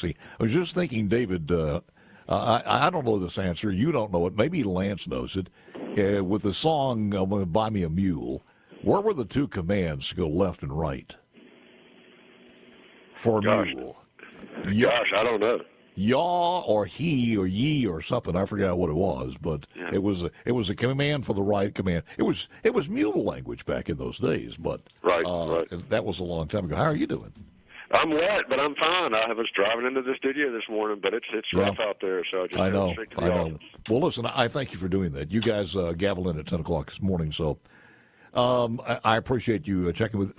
See, I was just thinking, David, I don't know this answer. You don't know it. Maybe Lance knows it. With the song Buy Me a Mule, where were the two commands to go left and right for a mule? Gosh, I don't know. Yaw or he or ye or something. I forgot what it was, but yeah. it was a command for the right command. It was mule language back in those days, but right. That was a long time ago. How are you doing? I'm wet, but I'm fine. I was driving into the studio this morning, but it's rough out there, so I know. Well, listen, I thank you for doing that. You guys gavel in at 10 o'clock this morning, so I appreciate you checking with.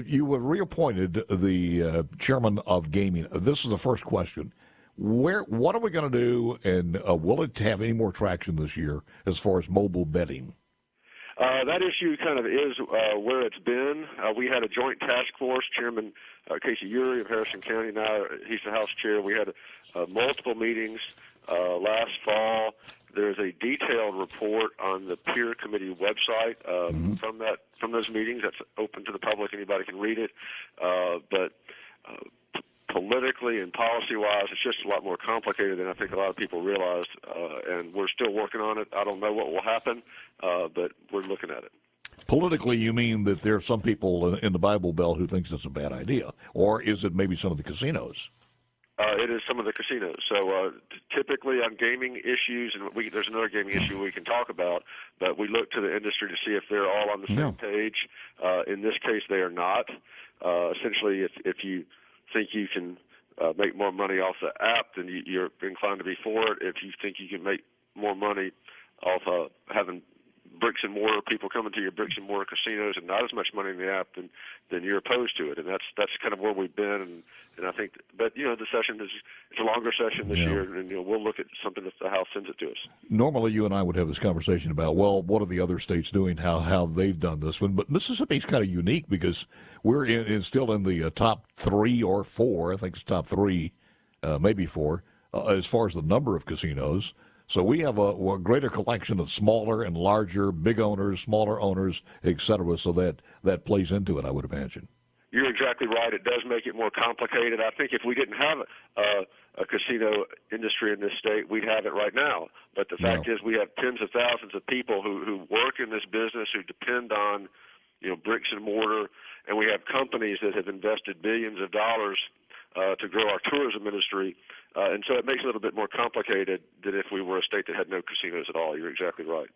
You have reappointed the chairman of gaming. This is the first question. What are we going to do, and will it have any more traction this year as far as mobile betting? That issue kind of is where it's been. We had a joint task force. Chairman Casey Urey of Harrison County, now he's the House Chair. We had multiple meetings last fall. There's a detailed report on the peer committee website from those meetings. That's open to the public. Anybody can read it. But politically and policy-wise, it's just a lot more complicated than I think a lot of people realize, and we're still working on it. I don't know what will happen, but we're looking at it. Politically, you mean that there are some people in the Bible Belt who thinks it's a bad idea, or is it maybe some of the casinos? It is some of the casinos. So typically on gaming issues, and there's another gaming issue we can talk about, but we look to the industry to see if they're all on the same page. In this case, they are not. Essentially, if you think you can make more money off the app, then you're inclined to be for it. If you think you can make more money off having bricks and mortar people coming to your bricks and mortar casinos and not as much money in the app, then you're opposed to it. And that's kind of where we've been. And I think, but the session it's a longer session this year, and we'll look at something if the House sends it to us. Normally, you and I would have this conversation about, well, what are the other states doing, how they've done this one. But Mississippi's kind of unique because we're still in the top 3 or 4. I think it's top 3, maybe 4, as far as the number of casinos. So we have a greater collection of smaller and larger, big owners, smaller owners, et cetera, so that plays into it, I would imagine. You're exactly right. It does make it more complicated. I think if we didn't have a casino industry in this state, we'd have it right now. But the fact is we have tens of thousands of people who work in this business, who depend on bricks and mortar, and we have companies that have invested billions of dollars to grow our tourism industry. And so it makes it a little bit more complicated than if we were a state that had no casinos at all. You're exactly right.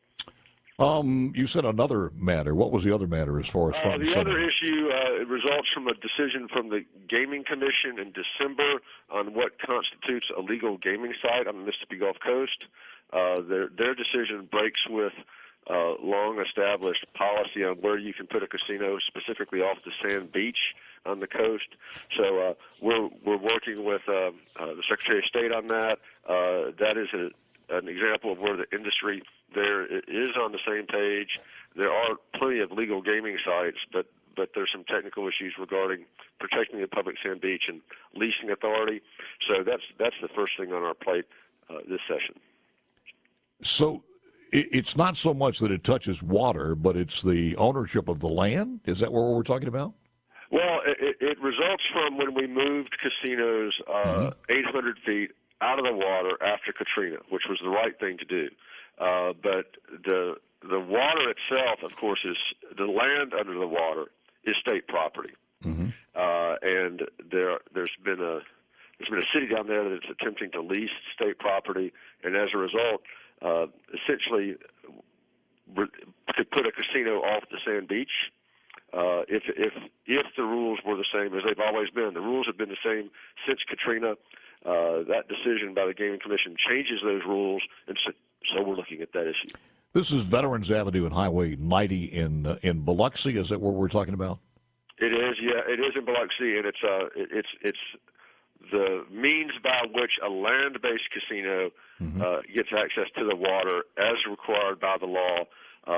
You said another matter. What was the other matter as far as front and center? The other issue it results from a decision from the Gaming Commission in December on what constitutes a legal gaming site on the Mississippi Gulf Coast. Their decision breaks with long-established policy on where you can put a casino, specifically off the sand beach on the coast. So we're working with the Secretary of State on that. That is an example of where the industry there is on the same page. There are plenty of legal gaming sites, but there's some technical issues regarding protecting the public sand beach and leasing authority. So that's the first thing on our plate this session. So it's not so much that it touches water, but it's the ownership of the land? Is that what we're talking about? Well, it results from when we moved casinos 800 feet out of the water after Katrina, which was the right thing to do. But the water itself, of course, is the land under the water is state property, and there's been a city down there that's attempting to lease state property, and as a result, essentially could put a casino off the sand beach. If the rules were the same as they've always been, the rules have been the same since Katrina. That decision by the Gaming Commission changes those rules, and so we're looking at that issue. This is Veterans Avenue and Highway 90 in Biloxi. Is that what we're talking about? It is, yeah. It is in Biloxi, and it's the means by which a land-based casino gets access to the water as required by the law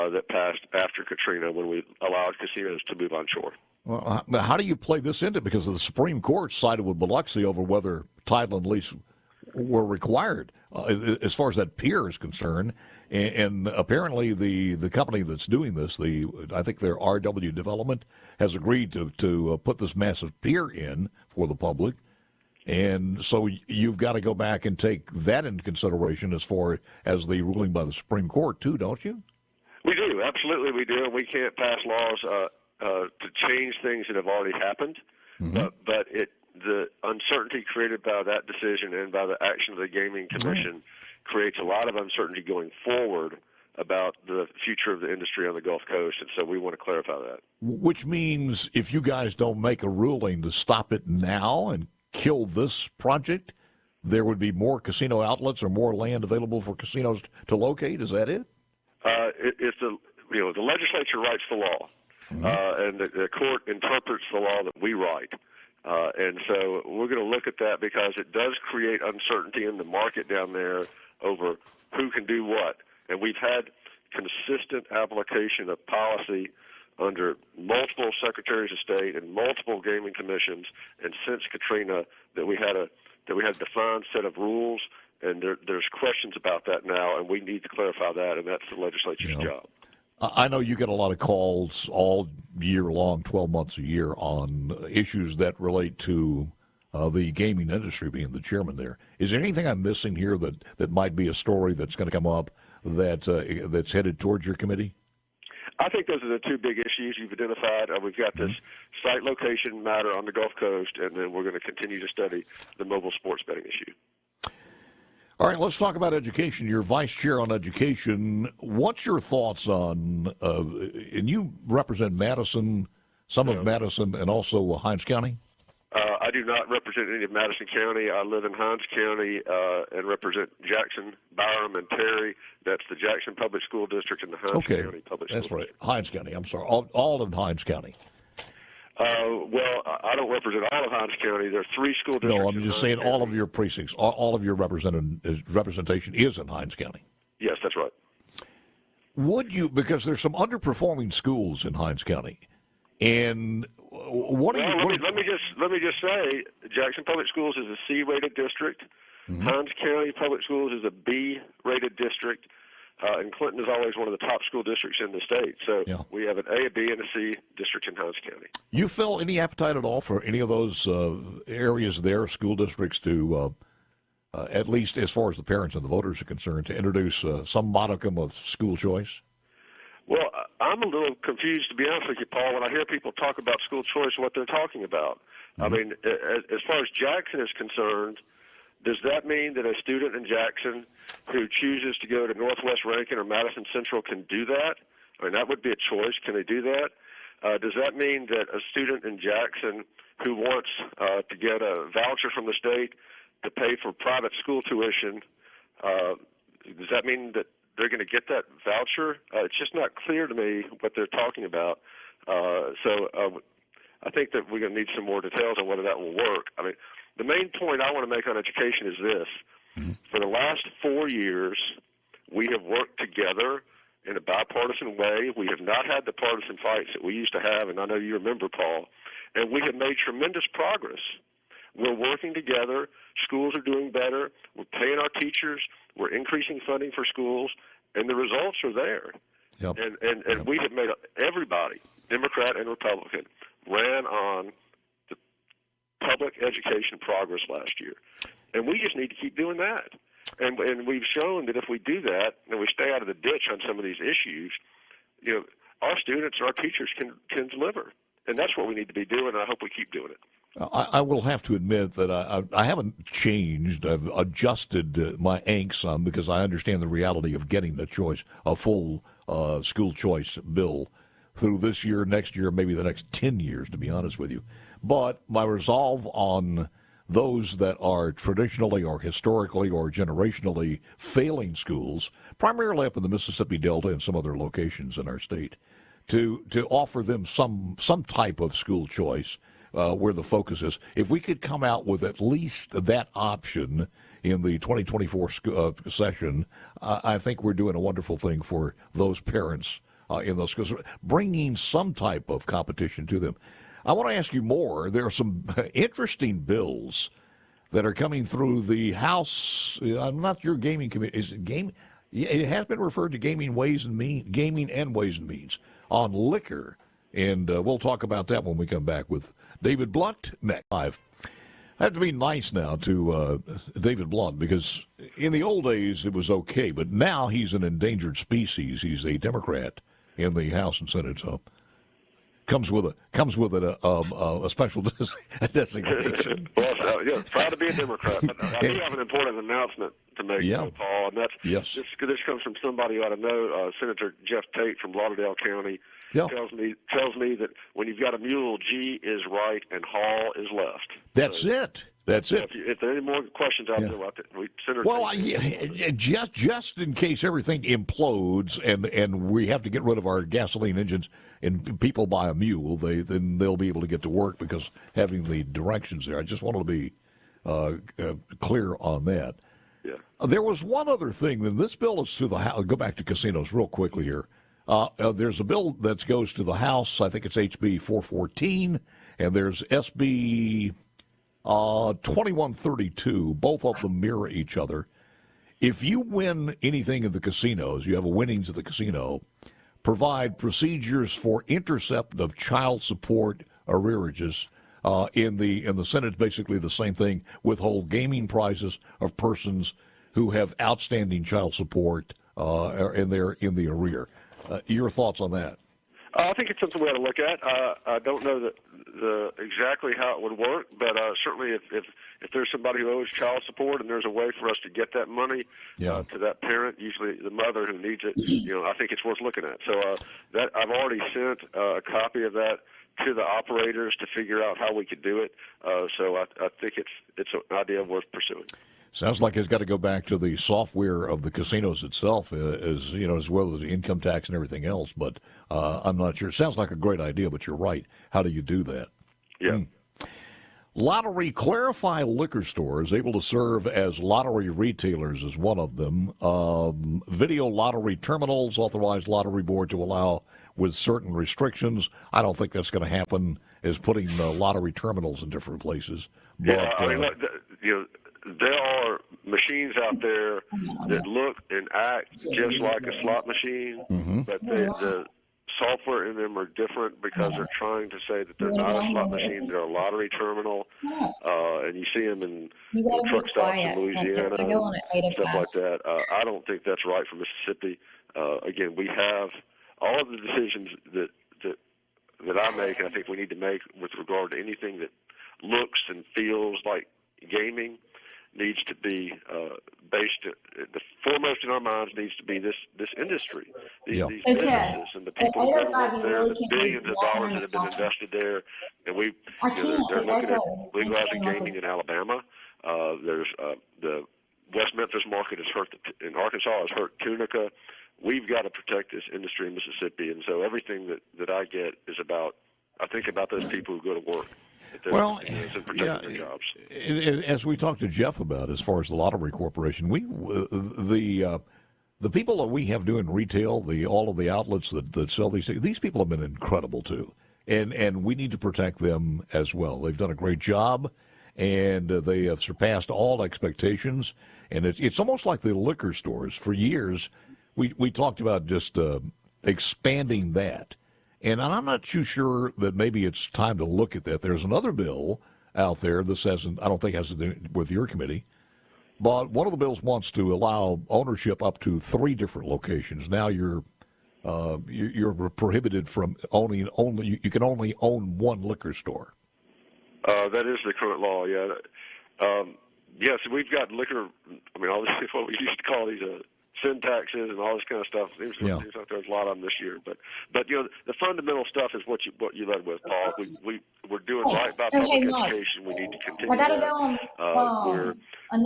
that passed after Katrina when we allowed casinos to move on shore. Well, how do you play this into? Because the Supreme Court sided with Biloxi over whether title and lease were required as far as that pier is concerned. And apparently the company that's doing this, I think their RW Development, has agreed to put this massive pier in for the public. And so you've got to go back and take that into consideration as far as the ruling by the Supreme Court, too, don't you? We do. Absolutely we do. And we can't pass laws to change things that have already happened. Mm-hmm. But the uncertainty created by that decision and by the action of the Gaming Commission creates a lot of uncertainty going forward about the future of the industry on the Gulf Coast, and so we want to clarify that. Which means if you guys don't make a ruling to stop it now and kill this project, there would be more casino outlets or more land available for casinos to locate. Is that it? If the legislature writes the law, and the court interprets the law that we write. And so we're going to look at that because it does create uncertainty in the market down there over who can do what. And we've had consistent application of policy under multiple secretaries of state and multiple gaming commissions, and since Katrina that we had a defined set of rules, and there's questions about that now, and we need to clarify that, and that's the legislature's job. I know you get a lot of calls all year long, 12 months a year, on issues that relate to the gaming industry, being the chairman there. Is there anything I'm missing here that might be a story that's going to come up that's headed towards your committee? I think those are the two big issues you've identified. We've got this site location matter on the Gulf Coast, and then we're going to continue to study the mobile sports betting issue. All right, let's talk about education. You're vice chair on education. What's your thoughts on, and you represent Madison, some of Madison, and also Hinds County? I do not represent any of Madison County. I live in Hinds County and represent Jackson, Byram, and Perry. That's the Jackson Public School District and the Hinds County Public School District. That's right, Hinds County. I'm sorry, all of Hinds County. Well, I don't represent all of Hinds County. There are 3 school districts. No, I'm just saying all of your precincts, all of your representation is in Hinds County. Yes, that's right. Would you, because there's some underperforming schools in Hinds County, and let me just say, Jackson Public Schools is a C-rated district. Mm-hmm. Hinds County Public Schools is a B-rated district. And Clinton is always one of the top school districts in the state. So we have an A, a B, and a C district in Hinds County. You feel any appetite at all for any of those areas there, school districts, to, at least as far as the parents and the voters are concerned, to introduce some modicum of school choice? Well, I'm a little confused, to be honest with you, Paul, when I hear people talk about school choice, what they're talking about. Mm-hmm. I mean, as far as Jackson is concerned, does that mean that a student in Jackson who chooses to go to Northwest Rankin or Madison Central can do that? I mean, that would be a choice. Can they do that? Does that mean that a student in Jackson who wants to get a voucher from the state to pay for private school tuition, does that mean that they're going to get that voucher? It's just not clear to me what they're talking about. So I think that we're going to need some more details on whether that will work. I mean, the main point I want to make on education is this. Mm-hmm. For the last 4 years, we have worked together in a bipartisan way. We have not had the partisan fights that we used to have, and I know you remember, Paul, and we have made tremendous progress. We're working together. Schools are doing better. We're paying our teachers. We're increasing funding for schools, and the results are there. Yep. And we have made everybody, Democrat and Republican, ran on the public education progress last year. And we just need to keep doing that. And we've shown that if we do that and we stay out of the ditch on some of these issues, our students, our teachers can deliver. And that's what we need to be doing, and I hope we keep doing it. I will have to admit that I haven't changed. I've adjusted my angst some because I understand the reality of getting a full school choice bill through this year, next year, maybe the next 10 years, to be honest with you. But my resolve on those that are traditionally or historically or generationally failing schools, primarily up in the Mississippi Delta and some other locations in our state, to offer them some type of school choice where the focus is. If we could come out with at least that option in the 2024 session, I think we're doing a wonderful thing for those parents in those schools, bringing some type of competition to them. I want to ask you more. There are some interesting bills that are coming through the House. Not your gaming committee. Is it game? It has been referred to gaming and ways and means on liquor, and we'll talk about that when we come back with David Blount next. I have to be nice now to David Blount, because in the old days it was okay, but now he's an endangered species. He's a Democrat in the House and Senate, so comes with a special designation. Well, yeah, proud to be a Democrat. But I do have an important announcement to make, Paul, and that's this comes from somebody who ought to know, Senator Jeff Tate from Lauderdale County. Tells me that when you've got a mule, G is right and Hall is left. That's it. That's it. If there are any more questions out there, just in case everything implodes and we have to get rid of our gasoline engines and people buy a mule, then they'll be able to get to work because having the directions there. I just wanted to be clear on that. Yeah. There was one other thing. Then this bill is to the House. Go back to casinos real quickly here. There's a bill that goes to the House. I think it's HB 414, and there's SB 2132. Both of them mirror each other. If you win anything in the casinos, you have a winnings at the casino, provide procedures for intercept of child support arrearages. In the Senate, basically the same thing. Withhold gaming prizes of persons who have outstanding child support and they're in the arrear. Your thoughts on that? I think it's something we ought to look at. I don't know exactly how it would work, but certainly if there's somebody who owes child support and there's a way for us to get that money to that parent, usually the mother who needs it, I think it's worth looking at. So that I've already sent a copy of that to the operators to figure out how we could do it. So I think it's an idea worth pursuing. Sounds like it's got to go back to the software of the casinos itself, as well as the income tax and everything else. But I'm not sure. It sounds like a great idea, but you're right. How do you do that? Yeah. Lottery Clarify Liquor Store is able to serve as lottery retailers is one of them. Video lottery terminals, authorized lottery board to allow with certain restrictions. I don't think that's going to happen, as putting lottery terminals in different places. But, there are machines out there that look and act just like a slot machine, but the software in them are different because they're trying to say that they're not a slot machine, they're a lottery terminal, and you see them in truck stops in Louisiana and stuff like that. I don't think that's right for Mississippi. Again, we have all of the decisions that I make, and I think we need to make with regard to anything that looks and feels like gaming needs to be based. The foremost in our minds needs to be this industry, these businesses, and the people who work there, the billions of dollars that have been invested there, and they're looking at legalizing gaming in Alabama. There's the West Memphis market in Arkansas has hurt Tunica. We've got to protect this industry in Mississippi, and so everything that I get is about. I think about those people who go to work. Well, as we talked to Jeff about, as far as the Lottery Corporation, the people that we have doing retail, all of the outlets that sell these people have been incredible too, and we need to protect them as well. They've done a great job, and they have surpassed all expectations. And it's almost like the liquor stores. For years, we talked about just expanding that. And I'm not too sure that maybe it's time to look at that. There's another bill out there. This I don't think has to do with your committee. But one of the bills wants to allow ownership up to 3 different locations. Now you're prohibited from owning only. You can only own one liquor store. That is the current law. Yeah. Yes, we've got liquor. I mean, all this what we used to call these sin taxes and all this kind of stuff. Seems like there's a lot of them this year, but the fundamental stuff is what you led with, Paul. We're doing right by public education. We need to continue that. We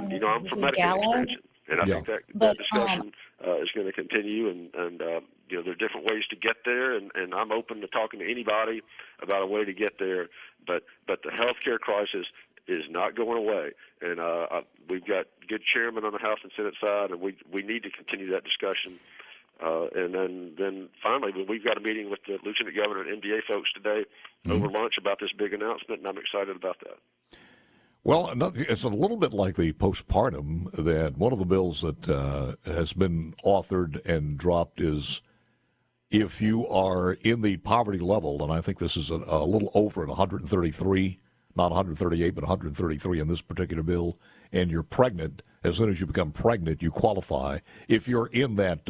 need to. I'm for Medicaid expansion, and I think that discussion is going to continue. And there are different ways to get there, and I'm open to talking to anybody about a way to get there. But the healthcare crisis is not going away, and we've got good chairmen on the House and Senate side, and we need to continue that discussion. And then finally, we've got a meeting with the Lieutenant Governor and MDA folks today over lunch about this big announcement, and I'm excited about that. Well, it's a little bit like the postpartum, that one of the bills that has been authored and dropped is if you are in the poverty level, and I think this is a little over at 133 not 138, but 133 in this particular bill, and you're pregnant, as soon as you become pregnant, you qualify. If you're in that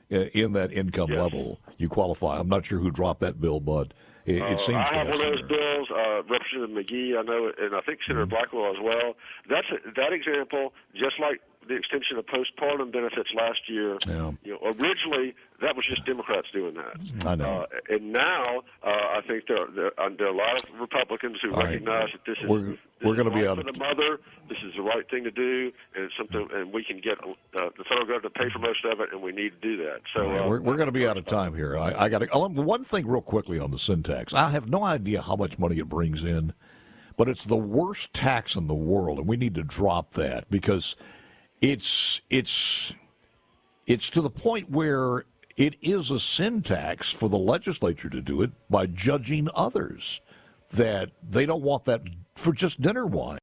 income level, you qualify. I'm not sure who dropped that bill, but it seems I to have one of those somewhere. bills, Representative McGee, I know, and I think Senator Blackwell as well. That example, just like the extension of postpartum benefits last year. Yeah. Originally that was just Democrats doing that. I know. And now I think there are a lot of Republicans who recognize that this is we're going to be right out for of the mother. This is the right thing to do, and it's something, and we can get the federal government to pay for most of it, and we need to do that. So we're going to be out of time here. I got one thing real quickly on the sin tax. I have no idea how much money it brings in, but it's the worst tax in the world, and we need to drop that because it's to the point where it is a sin tax for the legislature to do it by judging others that they don't want that for just dinner wine.